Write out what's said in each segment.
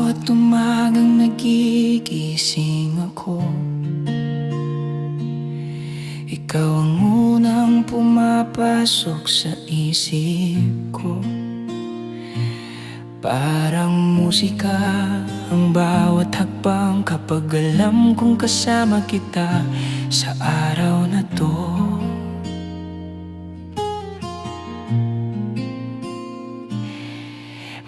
bawat umagang nagigising ako, ikaw ang unang pumapasok sa isip ko. Parang musika ang bawat hakbang kapag alam kong kasama kita sa araw na to.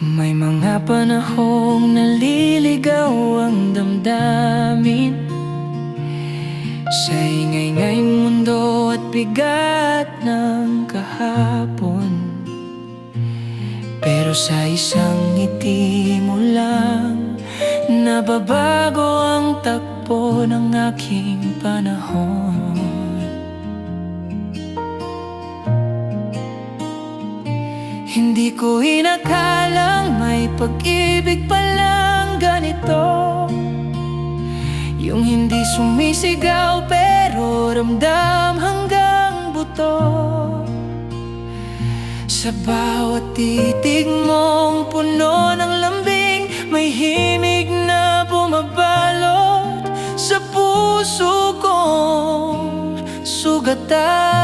May mga panahong naliligaw ang damdamin sa ingay-ngayong mundo at bigat ng kahapon. Pero sa isang ngiti mo lang, nababago ang takbo ng aking panahon. Hindi ko inakalang may pag-ibig palang ganito, yung hindi sumisigaw pero ramdam hanggang buto. Sa bawat titig mong puno ng lambing, may himig na bumabalot sa puso kong sugatan.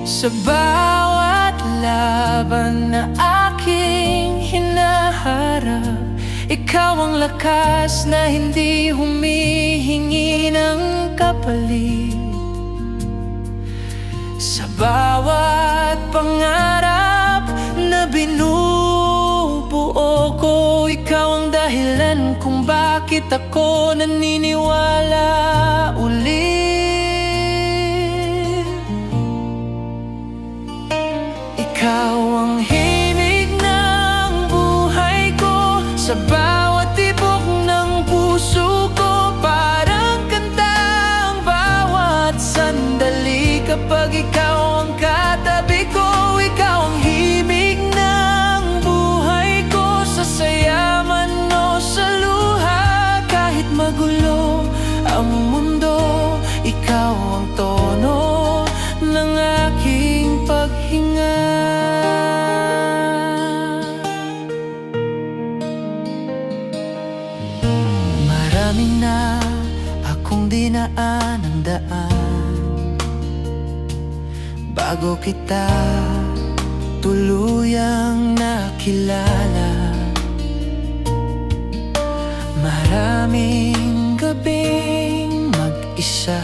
Sa bawat laban na aking hinaharap, ikaw ang lakas na hindi humihingi ng kapalit. Sa bawat pangarap na binubuo ko, ikaw ang dahilan kung bakit ako naniniwala ulit. Ikaw ang himig ng buhay ko, sa bawat tibok ng puso ko, parang kanta ang bawat sandali. Kapag ikaw ang katabi ko, ikaw ang himig ng buhay ko. Sa saya man o sa luha, kahit magulo ang mundo, ikaw ang tono ng aking paghinga. Marami na akong dinaan ang daan bago kita tuluyang nakilala. Maraming gabing mag-isa,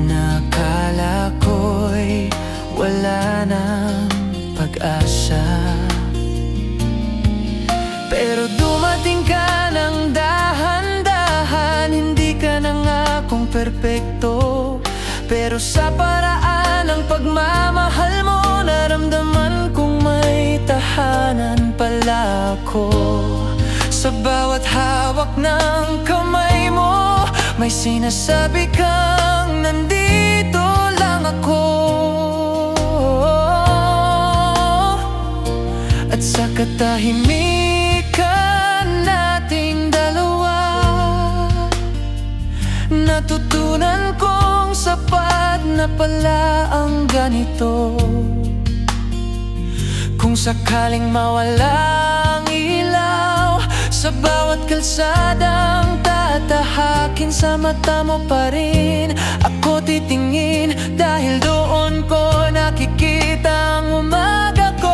nakala ko'y wala ng pag-asa. Pero dumating ka ng dahan-dahan, hindi ka na nga kung perpekto, pero sa paraan ng pagmamahal mo, naramdaman kong may tahanan pala ako. Sa bawat hawak ng kamay mo, may sinasabi kang nandito lang ako. At sa katahimikan nating dalawa, natutunan kong sapat na pala ang ganito. Kung sakaling mawala ang ilaw sa bawat kalsadang tatahakin, sa mata mo pa rin ako titingin, dahil doon ko nakikita ang umaga ko.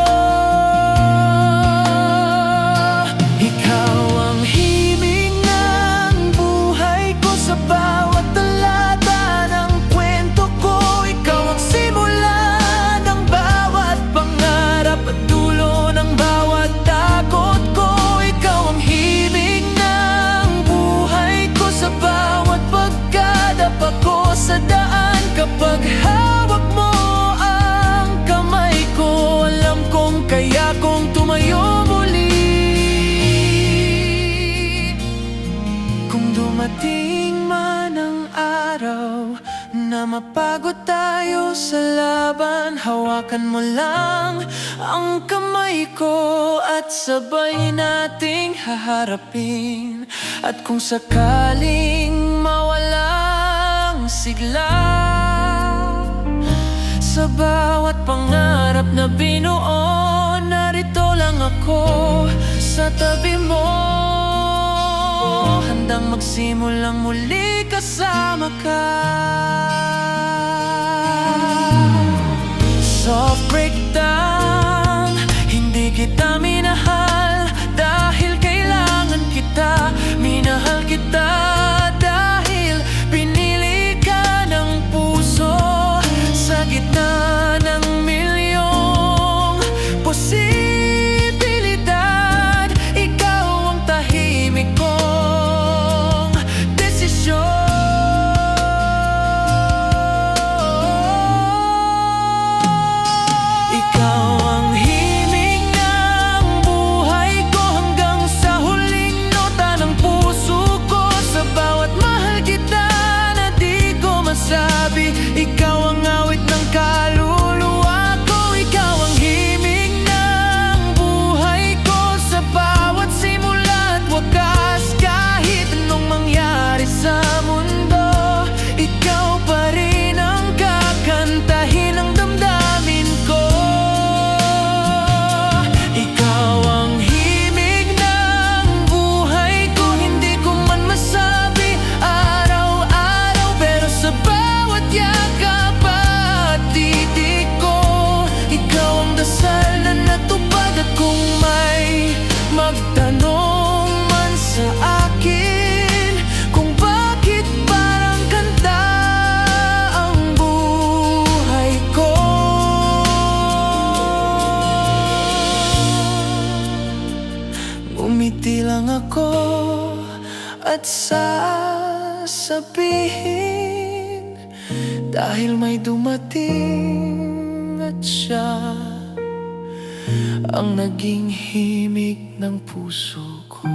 Ikaw ang himig ng buhay ko, sa bawat talata ng kwento ko, ikaw ang simula ng bawat pangarap at dulo ng bawat takot ko. Ikaw ang himig ng buhay ko, sa bawat pagkadapa ko sa daan. Kapag hawak mo ang kamay ko, alam kong kaya kong tumayo muli. Kung dumating man ang araw na mapagod tayo sa laban, hawakan mo lang ang kamay ko at sabay nating haharapin. At kung sakaling mawalang sigla sa bawat pangarap na binuo, narito magsimulang muli kasama ka. Soft breakdown, hindi kita minahal dahil kailangan kita. Minahal kita dahil pinili ka ng puso. Sa gitna ng milyong posibilidad, ikaw ang tahimik kong desisyon. Ikaw ang himig ng buhay ko hanggang sa huling nota ng puso ko. Sa bawat mahal kita na di ko masabi, ikaw ang awit ng kaluluwa ko. Ikaw ang himig ng buhay ko sa bawat simula at wakas. Kahit anong mangyari sa mundo, ikaw pa rin ang kakantahin ng damdamin ko. Ikaw ang himig ng buhay ko, hindi ko man masabi araw-araw, pero sa bawat yakap at titig ko, ikaw ang dasal na natupad. At kung may magtanong man sa akin kung bakit parang kanta ang buhay ko, ngumiti lang ako at sasabihin, dahil may dumating at siya ang naging himig ng puso ko.